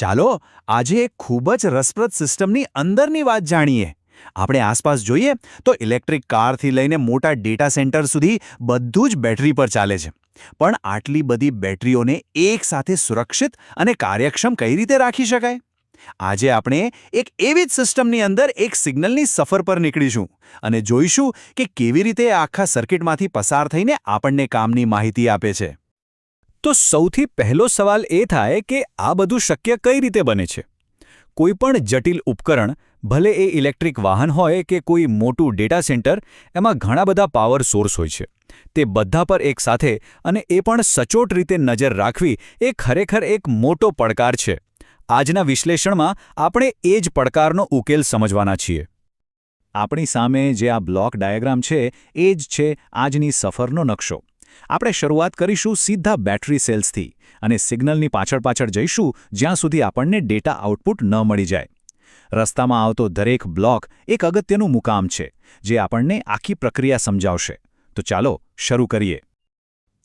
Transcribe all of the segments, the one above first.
ચાલો આજે એક ખૂબ જ રસપ્રદ સિસ્ટમની અંદરની વાત જાણીએ. આપણે આસપાસ જોઈએ તો ઇલેક્ટ્રિક કારથી લઈને મોટા ડેટા સેન્ટર સુધી બધું જ બેટરી પર ચાલે છે. પણ આટલી બધી બેટરીઓને એકસાથે સુરક્ષિત અને કાર્યક્ષમ કઈ રીતે રાખી શકાય? આજે આપણે એક એવી જ સિસ્ટમની અંદર એક સિગ્નલની સફર પર નીકળીશું અને જોઈશું કે કેવી રીતે એ આખા સર્કિટમાંથી પસાર થઈને આપણને કામની માહિતી આપે છે. તો સૌથી પહેલો સવાલ એ થાય કે આ બધું શક્ય કઈ રીતે બને છે? કોઈપણ જટિલ ઉપકરણ, ભલે એ ઇલેક્ટ્રિક વાહન હોય કે કોઈ મોટું ડેટા સેન્ટર, એમાં ઘણા બધા પાવર સોર્સ હોય છે. તે બધા પર એકસાથે અને એ પણ સચોટ રીતે નજર રાખવી એ ખરેખર એક મોટો પડકાર છે. આજના વિશ્લેષણમાં આપણે એ જ પડકારનો ઉકેલ સમજવાના છીએ. આપણી સામે જે આ બ્લોક ડાયાગ્રામ છે એ જ છે આજની સફરનો નકશો. આપણે શરૂઆત કરીશું સીધા બેટરી સેલ્સથી અને સિગ્નલની પાછળ જઈશું જ્યાં સુધી આપણને ડેટા આઉટપુટ ન મળી જાય. રસ્તામાં આવતો દરેક બ્લોક એક અગત્યનું મુકામ છે જે આપણને આખી પ્રક્રિયા સમજાવશે. તો ચાલો શરૂ કરીએ.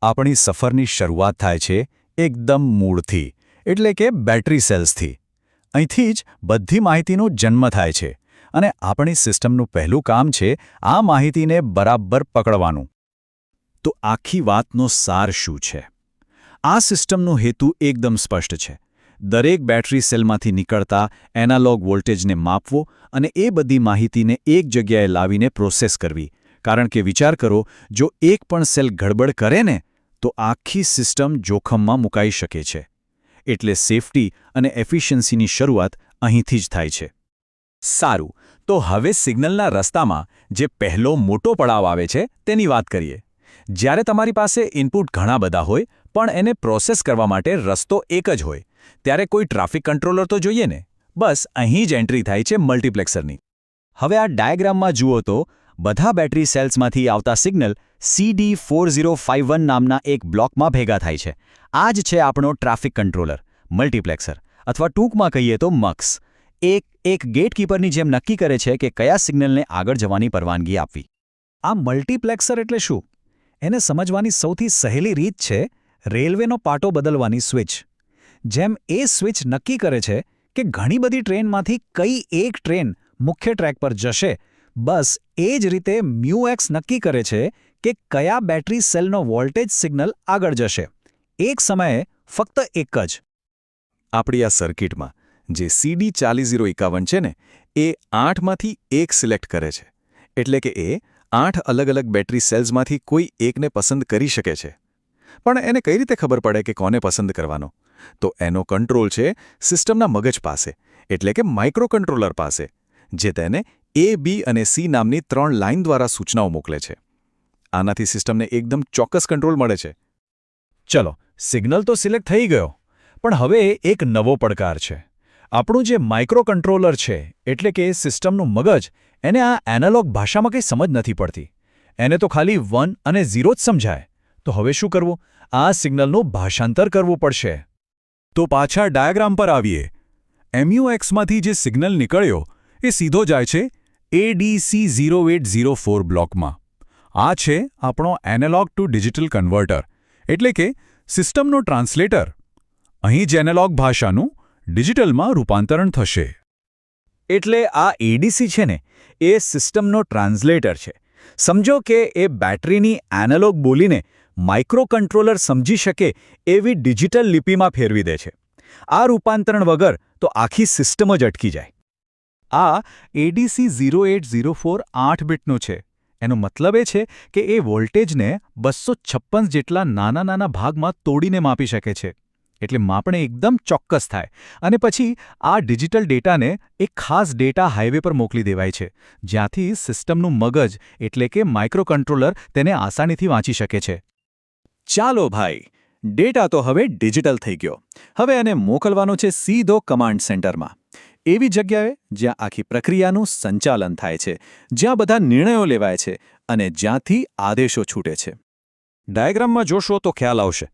આપણી સફરની શરૂઆત થાય છે એકદમ મૂળથી, એટલે કે બેટરી સેલ્સથી. અહીંથી જ બધી માહિતીનો જન્મ થાય છે અને આપણી સિસ્ટમનું પહેલું કામ છે આ માહિતીને બરાબર પકડવાનું. તો આખી વાતનો સાર શું છે? આ સિસ્ટમનો હેતુ એકદમ સ્પષ્ટ છે. દરેક બેટરી સેલમાંથી નીકળતા એનાલોગ વોલ્ટેજને માપવો અને એ બધી માહિતીને એક જગ્યાએ લાવીને પ્રોસેસ કરવી. કારણ કે વિચાર કરો, જો એક પણ સેલ ગડબડ કરે ને તો આખી સિસ્ટમ જોખમમાં મુકાઈ શકે છે. એટલે સેફટી અને એફિશિયન્સીની શરૂઆત અહીંથી જ થાય છે. સારું, તો હવે સિગ્નલના રસ્તામાં જે પહેલો મોટો પડાવ આવે છે તેની વાત કરીએ. જ્યારે તમારી પાસે ઇનપુટ ઘણા બધા હોય પણ એને પ્રોસેસ કરવા માટે રસ્તો એક જ હોય, ત્યારે કોઈ ટ્રાફિક કંટ્રોલર તો જોઈએ ને. બસ અહીં જ એન્ટ્રી થાય છે મલ્ટિપ્લેક્સરની. હવે આ ડાયાગ્રામમાં જુઓ તો બધા બેટરી સેલ્સમાંથી આવતા સિગ્નલ CD4051 નામના એક બ્લોકમાં ભેગા થાય છે. આ જ છે આપણો ટ્રાફિક કંટ્રોલર, મલ્ટિપ્લેક્સર, અથવા ટૂંકમાં કહીએ તો મક્સ. એક ગેટકીપરની જેમ નક્કી કરે છે કે કયા સિગ્નલને આગળ જવાની પરવાનગી આપવી. આ મલ્ટિપ્લેક્સર એટલે શું? એને સમજવાની સૌથી સહેલી રીત છે રેલવેનો પાટો બદલવાની સ્વિચ. જેમ એ સ્વિચ નક્કી કરે છે કે ઘણી બધી ટ્રેનમાંથી કઈ એક ટ્રેન મુખ્ય ટ્રેક પર જશે, બસ એ જ રીતે મ્યુએક્સ નક્કી કરે છે કે કયા બેટરી સેલનો વોલ્ટેજ સિગ્નલ આગળ જશે. એક સમયે ફક્ત એક જ. આપણી આ સર્કિટમાં જે CD4051 છે ને, એ 8માંથી એક સિલેક્ટ કરે છે. એટલે કે એ 8 અલગ-અલગ બેટરી સેલ્સમાંથી કોઈ એકને પસંદ કરી શકે છે. પણ એને કઈ રીતે ખબર પડે કે કોને પસંદ કરવાનો? તો એનો કંટ્રોલ છે સિસ્ટમના મગજ પાસે, એટલે કે માઇક્રોકન્ટ્રોલર પાસે, જે તેને A, B અને C નામની 3 લાઇન દ્વારા સૂચનાઓ મોકલે છે. આનાથી સિસ્ટમને એકદમ ચોક્કસ કંટ્રોલ મળે છે. ચલો, સિગ્નલ તો સિલેક્ટ થઈ ગયો, પણ હવે એક નવો પડકાર છે. આપણું જે માઇક્રોકન્ટ્રોલર છે, એટલે કે સિસ્ટમનું મગજ, એને આ એનાલોગ ભાષામાં કંઈ સમજ નથી પડતી. એને તો ખાલી 1 અને 0 જ સમજાય. તો હવે શું કરવું? આ સિગ્નલનું ભાષાંતર કરવું પડશે. તો પાછા ડાયાગ્રામ પર આવીએ. MUXમાંથી જે સિગ્નલ નીકળ્યો એ સીધો જાય છે ADC0804 બ્લોકમાં. આ છે આપણો એનાલોગ ટુ ડિજિટલ કન્વર્ટર, એટલે કે સિસ્ટમનો ટ્રાન્સલેટર. અહીં જ એનાલોગ ભાષાનું ડિજિટલમાં રૂપાંતરણ થશે. એટલે આ ADC છે ને, એ સિસ્ટમનો ટ્રાન્સલેટર છે. સમજો કે એ બેટરીની એનાલોગ બોલીને માઇક્રોકન્ટ્રોલર સમજી શકે એવી ડિજિટલ લિપિમાં ફેરવી દે છે. આ રૂપાંતરણ વગર તો આખી સિસ્ટમ જ અટકી જાય. આ ADC0804 8 બીટનું છે. એનો મતલબ એ છે કે એ વોલ્ટેજને 256 જેટલા નાના ભાગમાં તોડીને માપી શકે છે. એટલે માપણી એકદમ ચોક્કસ થાય અને પછી આ ડિજિટલ ડેટાને એક ખાસ ડેટા હાઇવે પર મોકલી દેવાય છે, જ્યાંથી સિસ્ટમનું મગજ, એટલે કે માઇક્રોકન્ટ્રોલર, તેને આસાનીથી વાંચી શકે છે. ચાલો ભાઈ, ડેટા તો હવે ડિજિટલ થઈ ગયો. હવે એને મોકલવાનો છે સીધો કમાન્ડ સેન્ટરમાં, એવી જગ્યાએ જ્યાં આખી પ્રક્રિયાનું સંચાલન થાય છે, જ્યાં બધા નિર્ણયો લેવાય છે અને જ્યાંથી આદેશો છૂટે છે. ડાયાગ્રામમાં જોશો તો ખ્યાલ આવશે.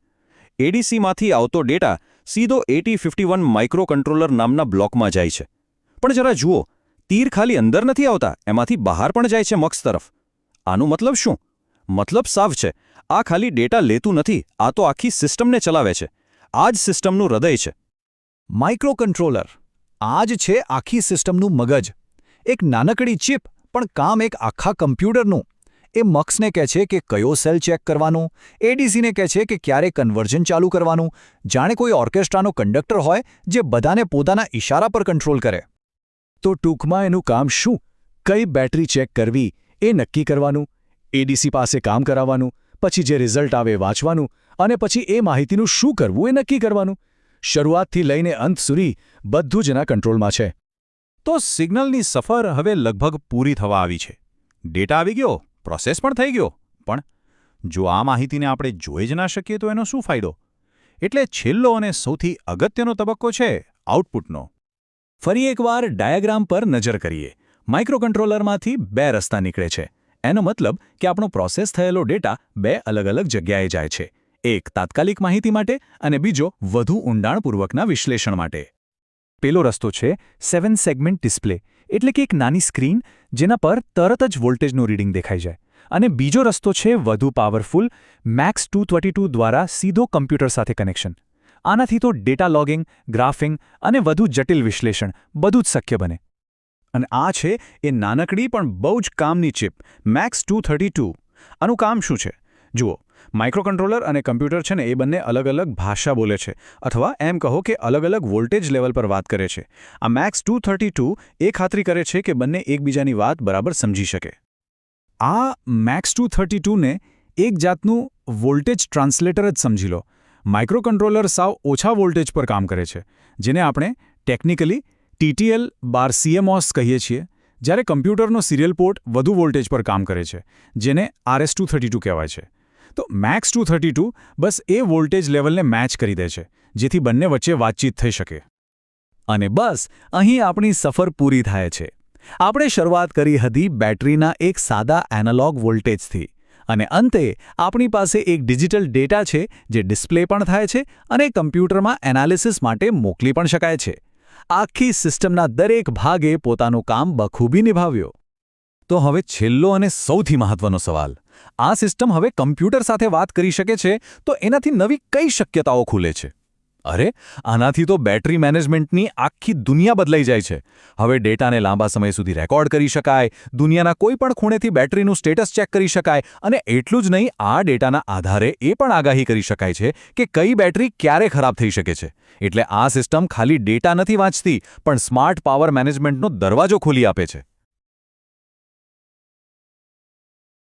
ADCમાંથી આવતો ડેટા સીધો 8051 માઇક્રોકન્ટ્રોલર નામના બ્લોકમાં જાય છે. પણ જરા જુઓ, તીર ખાલી અંદર નથી આવતા, એમાંથી બહાર પણ જાય છે મક્સ તરફ. આનું મતલબ શું? મતલબ સાફ છે. આ ખાલી ડેટા લેતું નથી, આ તો આખી સિસ્ટમને ચલાવે છે. આ જ સિસ્ટમનું હૃદય છે. માઇક્રોકન્ટ્રોલર આ જ છે આખી સિસ્ટમનું મગજ. એક નાનકડી ચિપ પણ કામ એક આખા કમ્પ્યુટરનું. એ મક્સને કહે છે કે કયો સેલ ચેક કરવાનો, એડીસીને કહે છે કે ક્યારે કન્વર્ઝન ચાલુ કરવાનું, જાણે કોઈ ઓર્કેસ્ટ્રાનો કંડક્ટર હોય જે બધાને પોતાના ઇશારા પર કંટ્રોલ કરે. તો ટૂંકમાં એનું કામ શું? કઈ બેટરી ચેક કરવી એ નક્કી કરવાનું, એડીસી પાસે કામ કરાવવાનું, પછી જે રિઝલ્ટ આવે એ વાંચવાનું, અને પછી એ માહિતીનું શું કરવું એ નક્કી કરવાનું. શરૂઆતથી લઈને અંત સુધી બધું જ એના કંટ્રોલમાં છે. તો સિગ્નલની સફર હવે લગભગ પૂરી થવા આવી છે. ડેટા આવી ગયો, પ્રોસેસ પણ થઈ ગયો, પણ જો આ માહિતીને આપણે જોઈ જ ના શકીએ તો એનો શું ફાયદો? એટલે છેલ્લો અને સૌથી અગત્યનો તબક્કો છે આઉટપુટનો. ફરી એકવાર ડાયાગ્રામ પર નજર કરીએ. માઇક્રોકન્ટ્રોલરમાંથી 2 રસ્તા નીકળે છે. એનો મતલબ કે આપણો પ્રોસેસ થયેલો ડેટા 2 અલગ અલગ જગ્યાએ જાય છે. એક તાત્કાલિક માહિતી માટે અને બીજો વધુ ઊંડાણપૂર્વકના વિશ્લેષણ માટે. પેલો રસ્તો છે 7 સેગમેન્ટ ડિસ્પ્લે, એટલે કે એક નાની સ્ક્રીન જેના પર તરત જ વોલ્ટેજનું રીડિંગ દેખાઈ જાય. અને બીજો રસ્તો છે વધુ પાવરફુલ મેક્સ 232 દ્વારા સીધો કમ્પ્યુટર સાથે કનેક્શન. આનાથી તો ડેટા લોગિંગ, ગ્રાફિંગ અને વધુ જટિલ વિશ્લેષણ બધું જ શક્ય બને. અને આ છે એ નાનકડી પણ બહુ જ કામની ચિપ મેક્સ 232. આનું કામ શું છે? જુઓ, માઇક્રોકન્ટ્રોલર અને કમ્પ્યુટર છે ને એ બંને અલગ અલગ ભાષા બોલે છે, અથવા એમ કહો કે અલગ અલગ વોલ્ટેજ લેવલ પર વાત કરે છે. આ મેક્સ 232 એ ખાતરી કરે છે કે બંને એકબીજાની વાત બરાબર સમજી શકે. આ મેક્સ 232ને એક જાતનું વોલ્ટેજ ટ્રાન્સલેટર જ સમજી લો. માઇક્રોકન્ટ્રોલર સાવ ઓછા વોલ્ટેજ પર કામ કરે છે, જેને આપણે ટેકનિકલી TTL/CMOS કહીએ છીએ, જ્યારે કમ્પ્યુટરનો સિરિયલ પોર્ટ વધુ વોલ્ટેજ પર કામ કરે છે, જેને RS-232 કહેવાય છે. તો મેક્સ 232 બસ એ વોલ્ટેજ લેવલને મેચ કરી દે છે, જેથી બંને વચ્ચે વાતચીત થઈ શકે. અને બસ અહીં આપણી સફર પૂરી થાય છે. આપણે શરૂઆત કરી હતી બેટરીના એક સાદા એનાલોગ વોલ્ટેજથી, અને અંતે આપણી પાસે એક ડિજિટલ ડેટા છે જે ડિસ્પ્લે પણ થાય છે અને કમ્પ્યુટરમાં એનાલિસિસ માટે મોકલી પણ શકાય છે. આખી સિસ્ટમના દરેક ભાગે પોતાનું કામ બખૂબી નિભાવ્યો. તો હવે છેલ્લો અને સૌથી મહત્વનો સવાલ: આ સિસ્ટમ હવે કમ્પ્યુટર સાથે વાત કરી શકે છે, તો એનાથી નવી કઈ શક્યતાઓ ખુલે છે? અરે, આનાથી તો બેટરી મેનેજમેન્ટની આખી દુનિયા બદલાઈ જાય છે. હવે ડેટાને લાંબા સમય સુધી રેકોર્ડ કરી શકાય, દુનિયાના કોઈ પણ ખૂણેથી બેટરીનું સ્ટેટસ ચેક કરી શકાય, અને એટલું જ નહીં, આ ડેટાના આધારે એ પણ આગાહી કરી શકાય છે કે કઈ બેટરી ક્યારે ખરાબ થઈ શકે છે. એટલે આ સિસ્ટમ ખાલી ડેટા નથી વાંચતી, પણ સ્માર્ટ પાવર મેનેજમેન્ટનો દરવાજો ખોલી આપે છે.